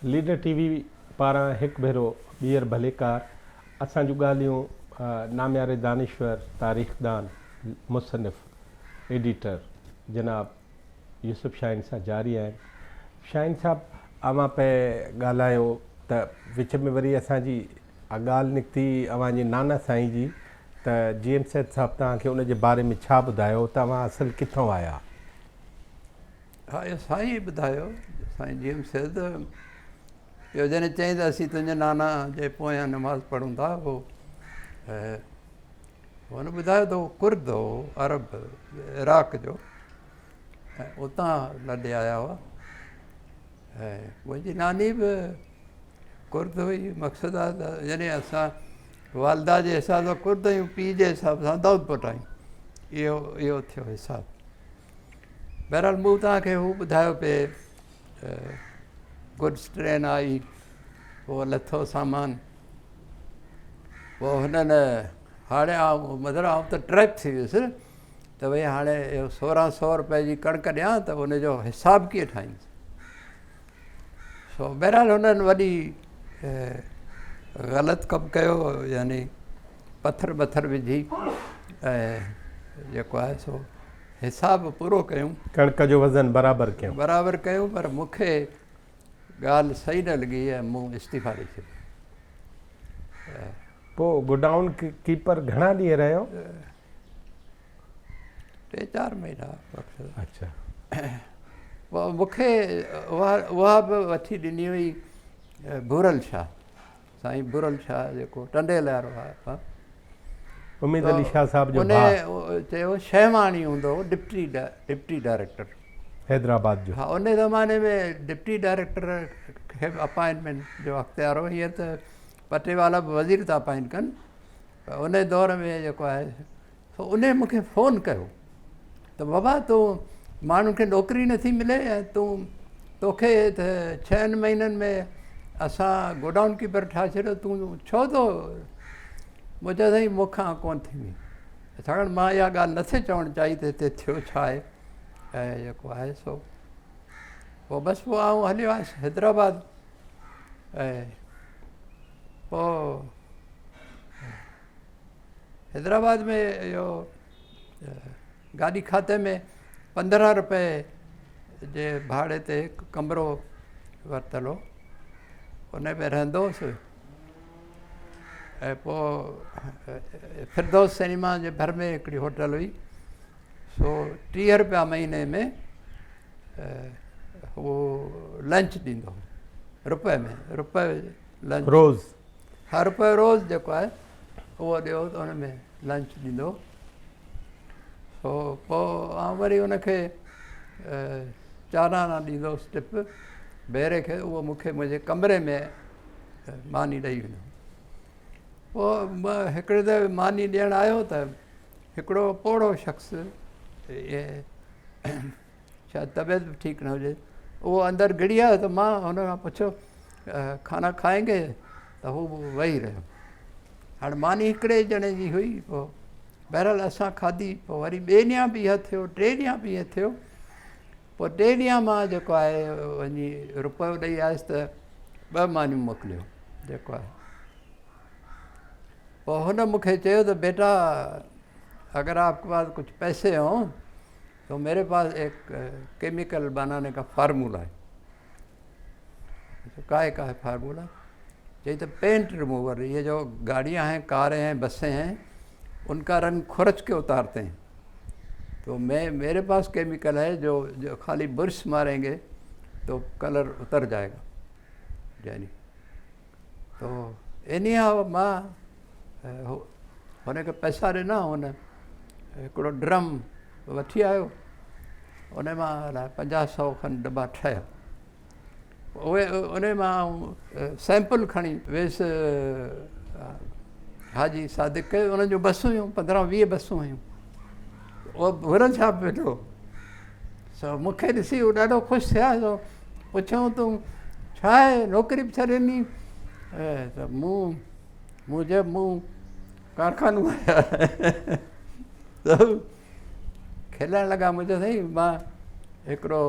Leader TV पारां हिकु भेरो ॿीहर भलेकार असां जूं ॻाल्हियूं नाम्यारे दानिश्वर तारीख़दान मुसनिफ़ एडिटर जनाब यूसुफ शाहीन सां जारी आहिनि। शाहीन साहब अवां पे ॻाल्हायो त विच में वरी असांजी ॻाल्हि निकिती अवां जे नाना साईं जी त जीएम सैद साहब तव्हांखे उन जे बारे में छा ॿुधायो, तव्हां असुल किथां आया? हा, इहो साईं ॿुधायो, साईं जीएम सैद इहो जॾहिं चईं त असीं तुंहिंजे नाना जे पोयां नमाज़ पढ़ूं था, हुन ॿुधायो त उहो कुर्द हो, अरब इराक जो, ऐं उतां लॾे आया हुआ। ऐं मुंहिंजी नानी बि कुर्द हुई। मक़सदु आहे त जॾहिं असां वालदा जे हिसाब सां कुर्द आहियूं, पीउ जे हिसाब सां दाऊदपुर आहियूं, इहो थियो हिसाबु। बहरहाल मूं तव्हांखे हू ॿुधायो पिए, गुड्स ट्रेन आई, पोइ लथो सामान, पोइ हुननि हाणे आउं त ट्रैप थी वियुसि त भई हाणे इहो 1600 रुपए जी कणिक ॾियां त उनजो हिसाबु कीअं ठाहींदुसि। बहरहाल हुननि वॾी ग़लति कमु कयो, यानी पथर विझी ऐं जेको आहे सो हिसाबु पूरो कयूं, कणिक जो वज़न बराबरि कयूं, पर मूंखे ॻाल्हि सही न लॻी ऐं मूं इस्तीफ़ा ॾेई छॾियो। पोइ गोडाउन कीपर घणा ॾींहं रहियो? 3-4 महीना। अच्छा। पोइ मूंखे उहा बि वठी ॾिनी हुई भूरल शाह, साईं भूरल शाह जेको टंडेल वारो आहे, उम्मीद अली शाह साहब जो उन चयो शहवाणी हूंदो हो डिप्टी डायरेक्टर हैदराबाद जो। हा, उन ज़माने में डिप्टी डायरेक्टर खे अपॉइंटमेंट जो अख़्तियार हो। हींअर त पटेवाला बि वज़ीर था अपॉइंट कनि, उन दौर में जेको आहे सो उन मूंखे फ़ोन कयो त बाबा तूं माण्हुनि खे नौकिरी नथी मिले ऐं तोखे त 6 महीननि में असां गोडाउन कीपर ठाहे छॾियो, तूं छो थो? मूं चयो साईं मूंखां कोन थींदी, छाकाणि मां इहा ॻाल्हि नथी चवणु चाही त हिते थियो छा आहे ऐं जेको आहे सो। पोइ बसि पोइ आउं हलियो आयुसि हैदराबाद। ऐं पोइ हैदराबाद में इहो गाॾी खाते में 15 रुपए जे भाड़े ते हिकु कमिरो वरितल हो, उन में रहंदो हुउसि। ऐं पोइ फिरदौस सिनेमा जे भर में हिकिड़ी होटल हुई, सो 30 रुपया महीने में उहो लंच ॾींदो हो, रुपए लंच रोज़। हर रुपए रोज़ जेको आहे उहो ॾियो त हुन में लंच ॾींदो। सो पोइ आउं वरी हुनखे चाराना ॾींदोसि टिप भेरे खे, उहो मूंखे मुंहिंजे कमरे में मानी ॾेई वेंदो। पोइ मां हिकिड़े दफ़े मानी ॾियणु आयो त हिकिड़ो पोड़ो शख़्स, शायदि तबियत बि ठीकु न हुजे, उहो अंदरि घिड़ी आयो त मां हुन खां पुछियो खाना खाएंगे, त हू वेही रहियो। हाणे मानी हिकिड़े ॼणे जी हुई। पोइ बहरहाल असां खाधी, पोइ वरी ॿिए ॾींहं बि इहा थियो, 3 ॾींहं बि इहा थियो। पोइ 3 ॾींहं मां जेको आहे वञी रुपयो ॾेई आयुसि त 2 मानियूं मोकिलियो जेको आहे। पोइ हुन मूंखे चयो त बेटा अगर आपके पास कुछ पैसे हों तो मेरे पास एक केमिकल बनाने का फार्मूला है। काय का है फार्मूला? चाहिए तो पेंट रिमूवर, ये जो गाड़ियाँ हैं, कारें हैं, बसें हैं, उनका रंग खुरच के उतारते हैं, तो मेरे पास केमिकल है जो खाली बुरश मारेंगे तो कलर उतर जाएगा। यानी तो इन्हीं मां हुन खे पैसा ॾिना, हुन हिकिड़ो ड्रम वठी आयो, उन मां अलाए 50-100 खनि दॿा ठहिया। उहे उन मां सैंपल खणी वियुसि हाजी सादिक खे, उन्हनि जूं बसूं हुयूं, 15-20 बसूं हुयूं। उहो भुरल छा वेठो, सो मूंखे ॾिसी उहो ॾाढो ख़ुशि थिया। सो पुछऊं तूं छा आहे, नौकिरी बि छॾे ॾिनी? त मूं कारखानो आया त खिलण लॻा। मुंहिंजो साईं मां हिकिड़ो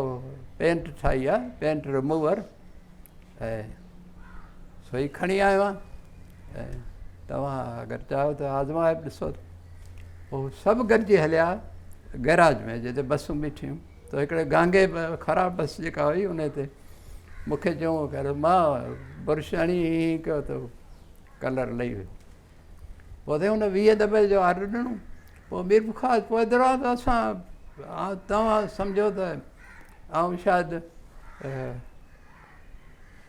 पेंट ठाही आहे, पेंट रिमूवर, ऐं सो ही खणी आयो आहियां ऐं तव्हां अगरि चाहियो त आज़माए बि ॾिसो पोइ सभु गॾिजी हलिया गैराज में जिते बसूं बीठियूं त हिकिड़े गांगे ख़राबु बस जेका हुई उन ते मूंखे चयूं कर मां बुरुश हणी हीअं कयो त कलर लही वियो पोइ हुन 20 दफ़े जो ऑर्डर ॾिनो पोइ मीर बुखार पोइ एतिरो आहे त असां तव्हां सम्झो त आउं शायदि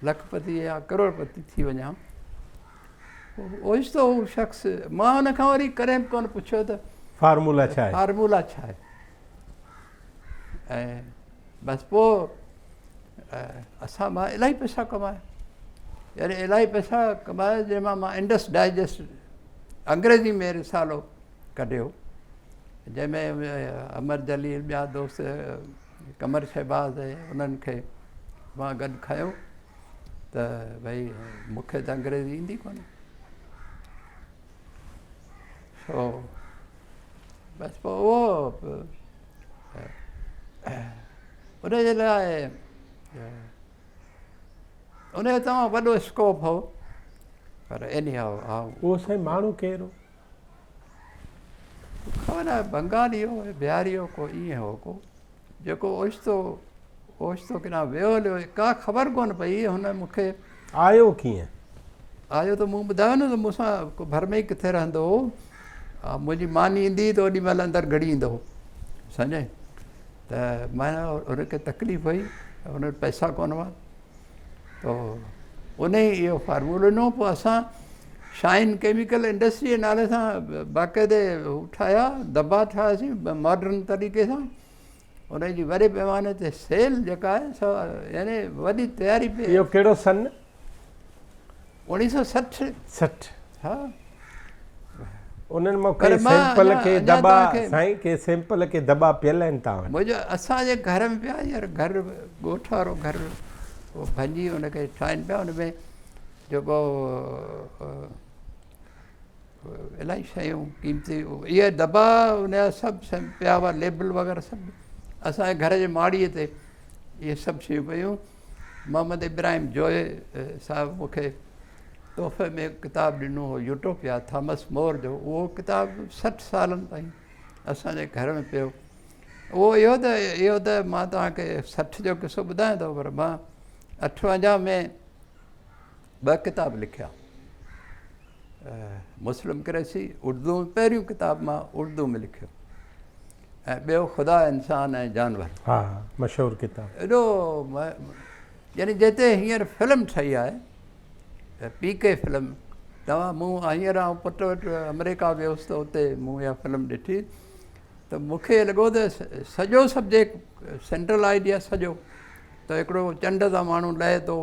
लखपति या करोड़पति थी वञा ओचितो हू शख़्स मां हुन खां वरी कॾहिं बि कोन पुछियो त फार्मूला छा आहे फार्मूला छा आहे ऐं बसि पोइ असां मां इलाही पैसा कमाया यानी इलाही पैसा कमाया जंहिंमां मां इंडस डाइजेस्ट अंग्रेज़ी में रिसालो कढियो जंहिंमें अमर जलील ॿिया दोस्त कमर शहबाज़ उन्हनि खे मां गॾु खयो त भई मूंखे त अंग्रेज़ी ईंदी कोन्हे सो बसि पोइ उहो उनजे लाइ उनजो तमामु वॾो स्कोप हो पर एनी हाउ उहो साईं माण्हू केरु हो ख़बर आहे बंगाली हो बिहारी हो को ईअं हो को जेको ओचितो किना वियो हलियो का ख़बर कोन पई हुन मूंखे आयो कीअं आयो त मूं ॿुधायो न त मूंसां भर में ई किथे रहंदो हो मुंहिंजी मानी ईंदी त ओॾी महिल अंदरि घड़ी ईंदो हो सम्झे त मां हुनखे तकलीफ़ हुई हुन वटि पैसा कोन हुआ त उन ई इहो फार्मूलो ॾिनो पोइ असां शाइन केमिकल इंडस्ट्री जे नाले सां बाक़ाइदे हू ठाहिया दॿा ठाहियासीं मॉडर्न तरीक़े सां उनजी वॾे पैमाने ते सेल जेका आहे सा यानी वॾी तयारी पे इहो कहिड़ो सन 1960 हा उन्हनि मूंखे सैंपल खे दॿा साईं के सैंपल के दॿा पियल आहिनि तव्हां वटि मुंहिंजो असांजे घर में पिया हींअर घर ॻोठ वारो घर उहो भञी हुनखे ठाहिनि पिया हुन में जेको इलाही शयूं क़ीमती इहे दॿा हुनजा सभु पिया हुआ लेबल वग़ैरह सभु असांजे घर जे माड़ीअ ते इहे सभु शयूं पियूं मोहम्मद इब्राहिम जोए साहिबु मूंखे तोहफ़े में किताबु ॾिनो हो यूटोपिया थॉमस मोर जो उहो किताबु 60 सालनि ताईं असांजे घर में पियो उहो इहो त मां तव्हांखे 60 जो किसो ॿुधायां थो पर मां 58 में 2 किताब लिखिया मुस्लिम क्रेसी उर्दू में पहिरियों किताबु मां उर्दू में लिखियो ऐं ॿियो ख़ुदा इंसान ऐं जानवर हा मशहूरु किताबु एॾो यानी जिते हींअर फिल्म ठही आहे PK फिल्म तव्हां मूं हींअर आउं पुट वटि अमेरिका वियुसि त उते मूं इहा फिल्म ॾिठी त मूंखे लॻो त सॼो सब्जेक्ट सेंट्रल आइडिया सॼो त हिकिड़ो चंड तां माण्हू लहे थो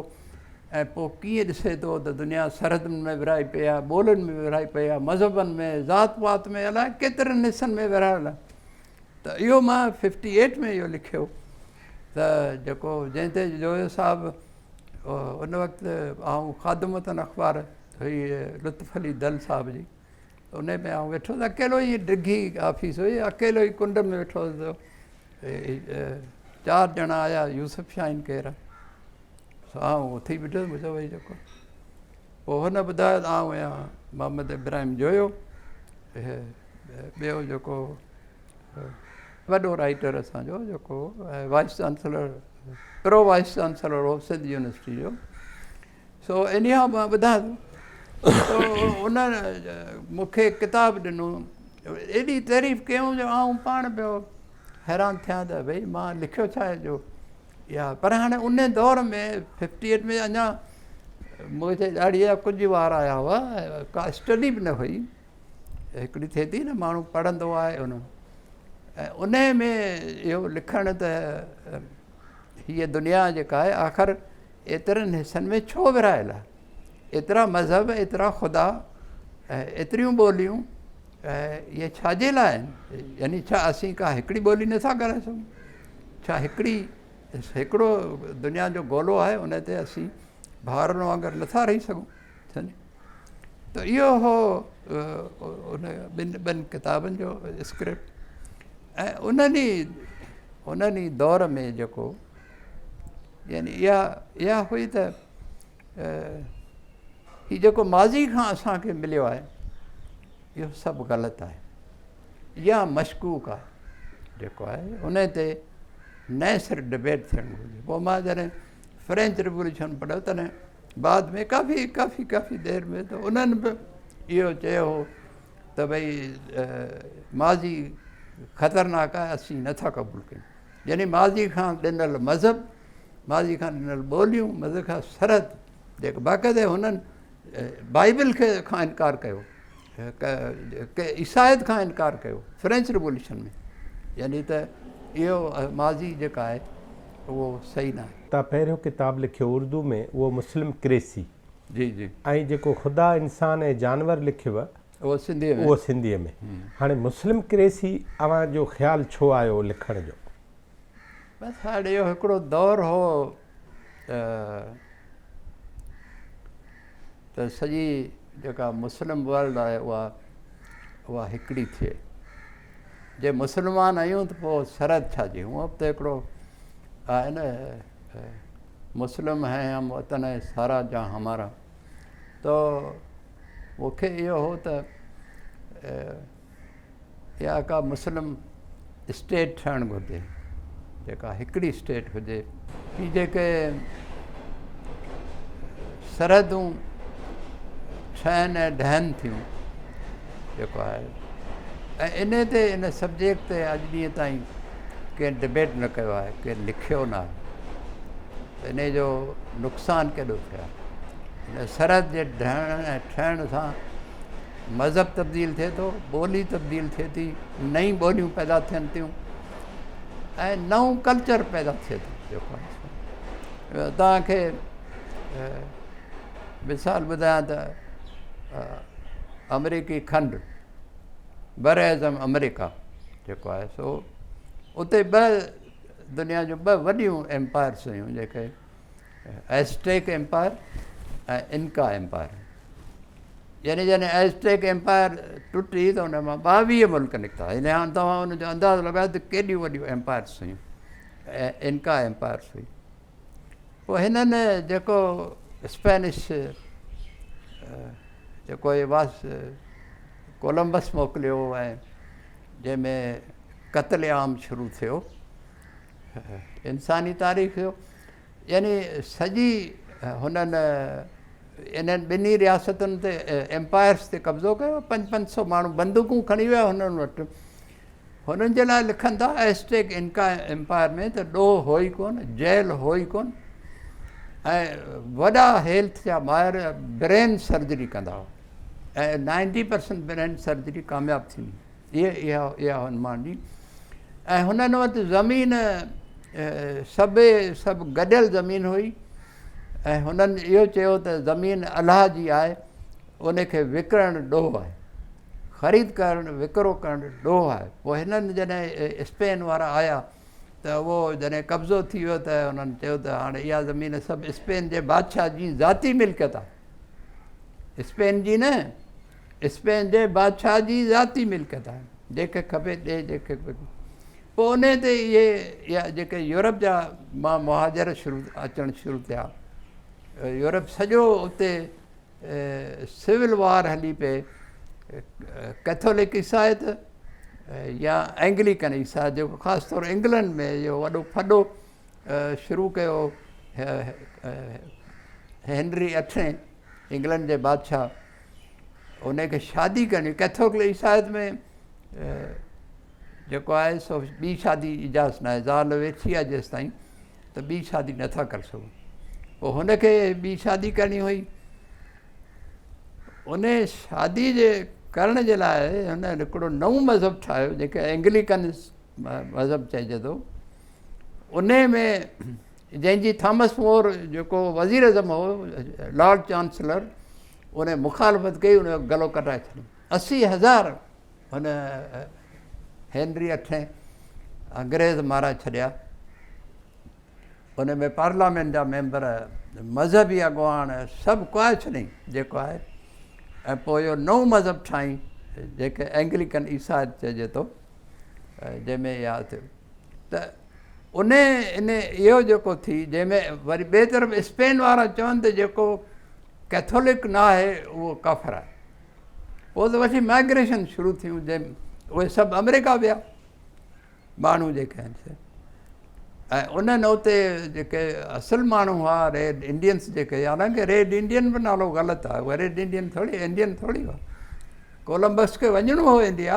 ऐं पोइ कीअं ॾिसे थो त दुनिया सरहदुनि में विरहाई पई आहे ॿोलियुनि में विरहाई पई आहे मज़हबनि में ज़ात पात में अलाए केतिरनि हिसनि में विरहायल आहे त इहो मां 58 में इहो लिखियो त जेको जंहिं ते जोयो साहिबु उन वक़्तु आउं ख़ादमतन अख़बार हुई लुत्फ़ अली दल साहिब जी उन में आउं वेठो त अकेलो ई डिघी ऑफिस हुई अकेलो ई कुंड में वेठो हुओ 4 ॼणा आया यूसुफ शाहीन केर आउं उथी बीठुसि मुंहिंजो भई जेको पोइ हुन ॿुधायो त आउं आहियां मोहम्मद इब्राहिम जोयो ॿियो जेको वॾो राइटर असांजो जेको vice chancellor pro vice chancellor of Sindh university जो सो इन खां मां ॿुधायां थो उन मूंखे किताबु ॾिनो एॾी तारीफ़ कयूं जो आउं पाण पियो हैरान थियां त भई मां लिखियो छा आहे जो या पर हाणे उन दौर में 58 में अञा मुंहिंजे ॾाढी जा कुझु वार आया हुआ का स्टडी बि न हुई हिकिड़ी थिए थी न माण्हू पढ़ंदो आहे उन ऐं उन में इहो लिखण त हीअ दुनिया जेका आहे आख़िर एतिरनि हिसनि में छो विरहायल आहे एतिरा मज़हब एतिरा ख़ुदा ऐं एतिरियूं ॿोलियूं इहे छाजे लाइ आहिनि यानी छा असीं का हिकिड़ी ॿोली नथा ॻाल्हाए सघूं छा हिकिड़ो दुनिया जो गोलो आहे उन ते असीं भाउरनि वांगुरु नथा रही सघूं सम्झे त इहो हो उन ॿिनि किताबनि जो स्क्रिप्ट ऐं उन्हनि दौर में जेको यानी इहा हुई त हीउ जेको माज़ी खां असांखे मिलियो आहे इहो सभु ग़लति आहे या मशकूक आहे जेको आहे उन ते नए सिर डिबेट थियणु घुरिजे। पोइ मां जॾहिं फ्रेंच रिवोल्यूशन पढ़ियो तॾहिं बाद में काफ़ी देरि में त उन्हनि बि इहो चयो हो त भई माज़ी ख़तरनाक आहे, असीं नथा क़बूल कयूं। यानी माज़ी खां ॾिनल मज़हब, माज़ी खां ॾिनल ॿोलियूं, मज़हब खां सरहद जेको बाक़ाइदे हुननि बाइबल खां इनकार कयो, ईसाइत खां इनकार कयो फ्रेंच रिवोल्यूशन में। यानी त इहो माज़ी जेका आहे उहो सही न आहे। तव्हां पहिरियों किताबु लिखियो उर्दू में, उहो मुस्लिम क्रेसी, जी जी, ऐं जेको ख़ुदा इंसान ऐं जानवर लिखियव उहो सिंधीअ में, उहो सिंधीअ में। हाणे मुस्लिम क्रेसी अव्हांजो ख़्यालु छो आयो लिखण जो? बसि हाणे इहो हिकिड़ो दौरु हो त सॼी जेका मुस्लिम वर्ल्ड आहे उहा हिकिड़ी थिए। जे मुस्लमान आहियूं त पोइ सरहद छा जी, हूअं बि त हिकिड़ो आहे न, मुस्लिम हैं हम वतन है सारा जहाँ हमारा। तो मूंखे इहो हो त इहा का मुस्लिम स्टेट ठहणु घुरिजे, जेका हिकिड़ी स्टेट हुजे। हीअ जेके सरहदूं ठहनि ऐं ढहनि थियूं जेको आहे, ऐं इन सब्जेक्ट ते अॼु ॾींहं ताईं कंहिं डिबेट न कयो आहे, कंहिं लिखियो न आहे। इन जो नुक़सानु केॾो थियो आहे। इन सरहद जे ढहण ऐं ठहण सां मज़हब तब्दील थिए थो, ॿोली तब्दील थिए थी, नई ॿोलियूं पैदा थियनि थियूं ऐं नओं कल्चर पैदा थिए थो जेको आहे। तव्हांखे मिसाल ॿुधायां त अमेरिकी खंडु, बर एज़म अमेरिका जेको आहे सो उते दुनिया जूं ॿ वॾियूं एम्पायर्स हुयूं, जेके एज़टेक एम्पायर ऐं इनका एम्पायर। यानी जॾहिं एज़टेक एम्पायर टुटी त उन मां 22 मुल्क निकिता। यानी हाणे तव्हां उनजो अंदाज़ो लॻायो त केॾियूं वॾियूं एम्पायर्स हुयूं, ऐं इनका एम्पायर्स हुई। पोइ हिननि जेको स्पेनिश जेको कोलंबस मोकिलियो ऐं जंहिंमें क़त्ल आम शुरू थियो इंसानी तारीख़ जो, यानी सॼी हुननि इन्हनि ॿिन्ही रियासतुनि ते एम्पायर्स ते कब्ज़ो कयो। 500 माण्हू बंदूकूं खणी विया हुननि वटि। हुननि जे लाइ लिखनि था एज़टेक इनका एम्पायर में त ॾोह हो ई कोन, जेल हो ई कोन, ऐं वॾा हेल्थ जा माहिर ब्रेन सर्जरी कंदा हुआ ऐं 90% ब्रेन सर्जरी कामयाबु थींदी। इहा हनुमान जी। ऐं हुननि वटि ज़मीन सभु गॾियल ज़मीन हुई, ऐं हुननि इहो चयो त ज़मीन अलाह जी आहे, उनखे विकिरणु ॾोह आहे, ख़रीद करणु विकिरो करणु ॾोह आहे। पोइ हिननि जॾहिं स्पेन वारा आया त उहो जॾहिं कब्ज़ो थी वियो त हुननि चयो त हाणे इहा ज़मीन सभु स्पेन जे बादशाह जी ज़ाती मिल्कियत आहे। स्पेन जी न, स्पेन जे बादशाह जी ज़ाती मिल्कियत आहे, जंहिंखे खपे ॾे, जंहिंखे खपे। पोइ उन ते इहा जेके यूरोप जा मुहाजिर अचणु शुरू थिया, यूरोप सॼो उते सिविल वार हली पे, कैथोलिक ईसाइत या एंग्लिकन ईसाइत, जेको ख़ासि तौरु इंग्लैंड में इहो वॾो फॾो शुरू कयो हेनरी 8 इंग्लैंड जे बादशाह। उनखे शादी करणी, कैथोलिक ईसाइत में जेको आहे सो ॿी शादी इजाज़त न आहे, ज़ाल वेठी आहे जेसि ताईं त ॿी शादी नथा करे सघूं। पोइ हुनखे ॿी शादी करणी हुई, उन शादी जे करण जे लाइ हुन हिकिड़ो नओं मज़हब ठाहियो जेके एंग्लिकन मज़हब चइजे थो। उन में जंहिंजी थॉमस मोर जेको वज़ीर अज़म हो, लॉर्ड चांसलर, उन मुखालफ़त कई, उनजो गलो कटाए छॾियो। 80,000 हुन हेनरी 8 अंग्रेज़ मारा छॾिया। उन में पार्लियामेंट जा मेंबर, मज़हबी अॻुवान सभु कुआए छॾियईं जेको आहे। ऐं पोइ इहो नओं मज़हब ठाहीं जेके एंग्लिकन ईसाइत चइजे थो, जंहिंमें इहा थियो। त उन इन इहो जेको थी जंहिंमें वरी ॿिए तरफ़ स्पेन वारा चवनि त जेको कैथोलिक न आहे उहो काफ़िर आहे। पोइ त वठी माइग्रेशन शुरू थियूं जंहिं उहे सभु अमेरिका विया माण्हू जेके आहिनि से, ऐं उन्हनि उते जेके असुल माण्हू हुआ रेड इंडियंस जेके, हालांकि रेड इंडियन बि नालो ग़लति आहे, उहा रेड इंडियन थोरी हुआ। कोलंबस खे वञिणो हो इंडिया,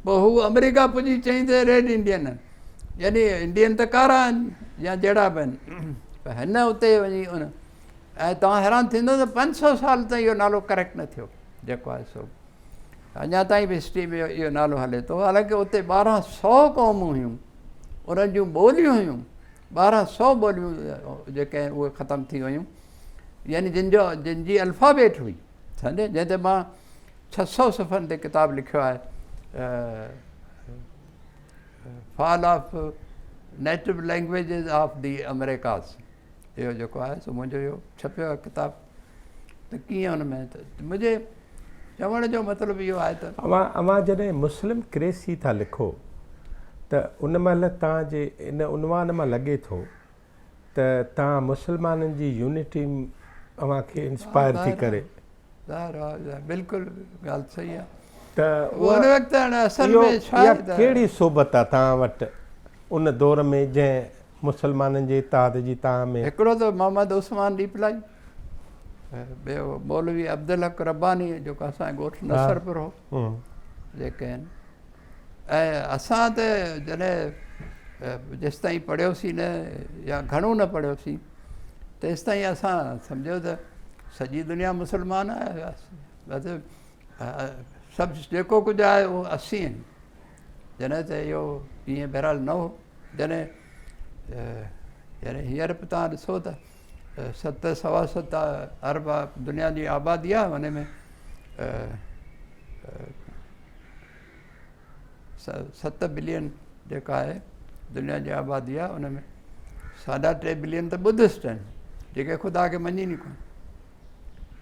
पोइ हू अमेरिका पुॼी चई त रेड इंडियन आहिनि, यानी इंडियन त कारा आहिनि या जहिड़ा बि आहिनि। हिन उते वञी ऐं तव्हां हैरान थींदो त 500 साल ताईं इहो नालो करेक्ट न थियो जेको आहे सो, अञा ताईं बि हिस्ट्री में इहो नालो हले थो। हालांकि उते 1200 क़ौमूं हुयूं, उन्हनि जूं ॿोलियूं हुयूं, 1200 ॿोलियूं जेके आहिनि उहे ख़तमु थी वियूं, यानी जिन जी अल्फ़ाबेट हुई सम्झे, जंहिं ते मां 600 सफ़नि ते किताबु लिखियो आहे, fall of native languages of the America's, इहो जेको आहे सो मुंहिंजो इहो छपियो आहे किताबु। त कीअं हुन में त मुंहिंजे चवण जो मतिलबु इहो आहे त अवां जॾहिं मुस्लिम क्रेसी था लिखो त उन महिल तव्हांजे इन उनवान मां लॻे थो त तव्हां मुस्लमाननि जी यूनिटी अव्हांखे इंस्पायर थी करे। बिल्कुलु ॻाल्हि सही आहे। त उन वक़्तु हाणे असल में छा आहे त कहिड़ी सोबत आहे तव्हां वटि उन दौर में जंहिं मुस्लमाननि जे इताद जी तव्हां में? हिकिड़ो त मोहम्मद उस्मान रीपलाई, ॿियो मौलवी अब्दुल हक रब्बानी जेको असांजे ॻोठु नसरपुर हो जेके आहिनि। ऐं असां त जॾहिं जेसिताईं पढ़ियोसीं न या घणो न पढ़ियोसीं तेसिताईं असां सम्झो त सॼी दुनिया मुस्लमान आहे, बसि सभु जेको कुझु आहे उहो 80 आहिनि। जॾहिं त इहो ईअं बहरहाल न हो, जॾहिं यानी हींअर बि तव्हां ॾिसो त 7.7 अरब दुनिया जी आबादी आहे, हुन में 7 बिलियन जेका आहे दुनिया जी आबादी आहे, हुन में 3.5 बिलियन त बुद्धिस्ट आहिनि जेके ख़ुदा खे मञीनि कोन,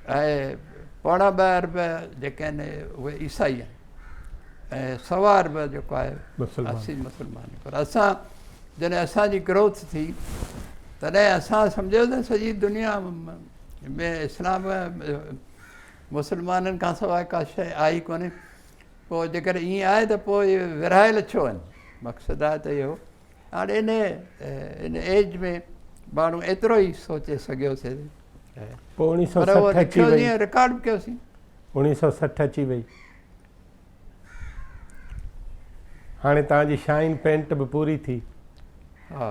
ऐं 2.25 अरब जेके आहिनि उहे ईसाई आहिनि, ऐं 1.25 अरब जेको आहे असी मुस्लमान। पर असां जॾहिं असांजी ग्रोथ थी तॾहिं असां सम्झो त सॼी दुनिया में इस्लाम मुस्लमाननि खां सवाइ का शइ आई कोन्हे। पोइ जेकर ईअं आहे त पोइ इहे विरहायल छो आहिनि, मक़सदु आहे त इहो हाणे इन एज में माण्हू एतिरो ई सोचे सघियोसीं। पोइ 1960 रिकॉर्ड बि कयोसीं। 1960 अची वई, हाणे तव्हांजी शाइन पेंट बि पूरी थी। हा,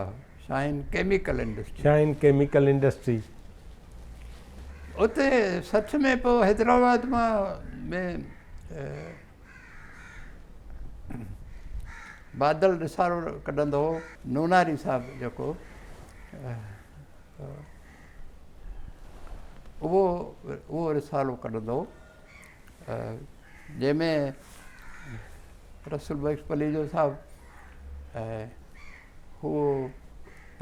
shine chemical industry. Shine chemical industry उते 60 में पोइ हैदराबाद में बादल रिसालो कढंदो हो, नूनारी साहिबु जेको, उहो रिसालो कढंदो हो, जंहिंमें रसूल बख्श पलीजो साहिबु ऐं हू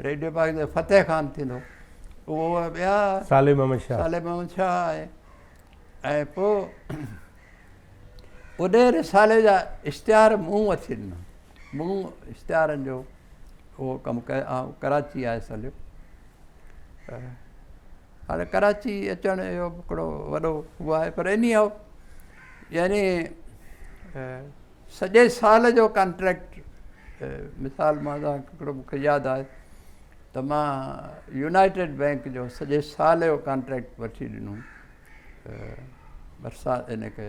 रेडियो पाक जो फतेह ख़ान थींदो, उहो ॿिया सालिम अहमद शाह आहे। ऐं पोइ उन रिसाले जा इश्तिहार मूं अची ॾिना, मूं इश्तिहारनि जो उहो कमु कराची आहे सॼो। हाणे कराची अचण जो हिकिड़ो वॾो उहो आहे, पर इन हो यानी सॼे साल जो कॉन्ट्रैक्ट, मिसाल मां तव्हांखे हिकिड़ो मूंखे यादि आहे त मां यूनाइटेड बैंक जो सॼे साल जो कॉन्ट्रैक्ट वठी ॾिनो बरसाति इनखे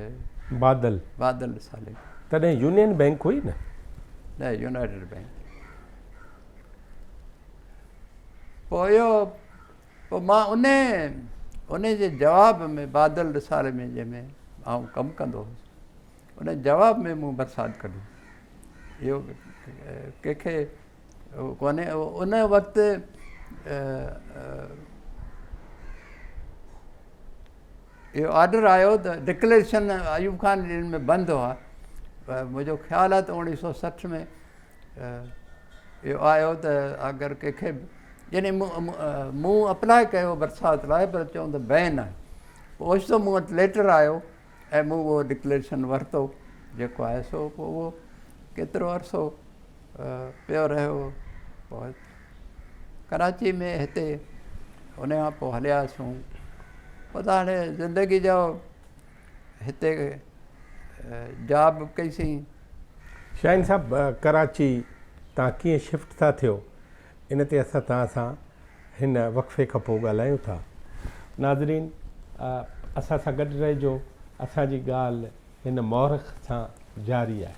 बादल साले। तॾहिं यूनियन बैंक हुई न यूनाइटेड बैंक। पोइ मां उन जे जवाब में बादल रिसाले में जंहिंमें आउं कमु कंदो हुउसि, उन जवाब में मूं बरसाति कढी। इहो कंहिंखे कोन्हे। उन वक़्तु इहो ऑर्डर आयो त डिक्लेरेशन अयूब खान ॾींहंनि में बंदि हुआ, मुंहिंजो ख़्यालु आहे त 1960 में इहो आयो त अगरि कंहिंखे यानी मूं अप्लाई कयो बरसाति लाइ, पर चऊं त बैन आहे। पोइ ओचितो मूं वटि लेटर आयो ऐं मूं उहो डिक्लेरेशन वरितो जेको आहे सो। पोइ उहो केतिरो अरसो पियो रहियो पोइ कराची में हिते उन खां पोइ हलियासीं। पोइ त हाणे ज़िंदगी जो हिते जॉब कईसीं। शाहीन साहब, कराची तव्हां कीअं शिफ्ट था थियो, इन ते असां तव्हां सां हिन वक़फ़े खां पोइ ॻाल्हायूं था। नाज़रीन, असां सां गॾु रहिजो, असांजी ॻाल्हि हिन मौरख सां जारी आहे।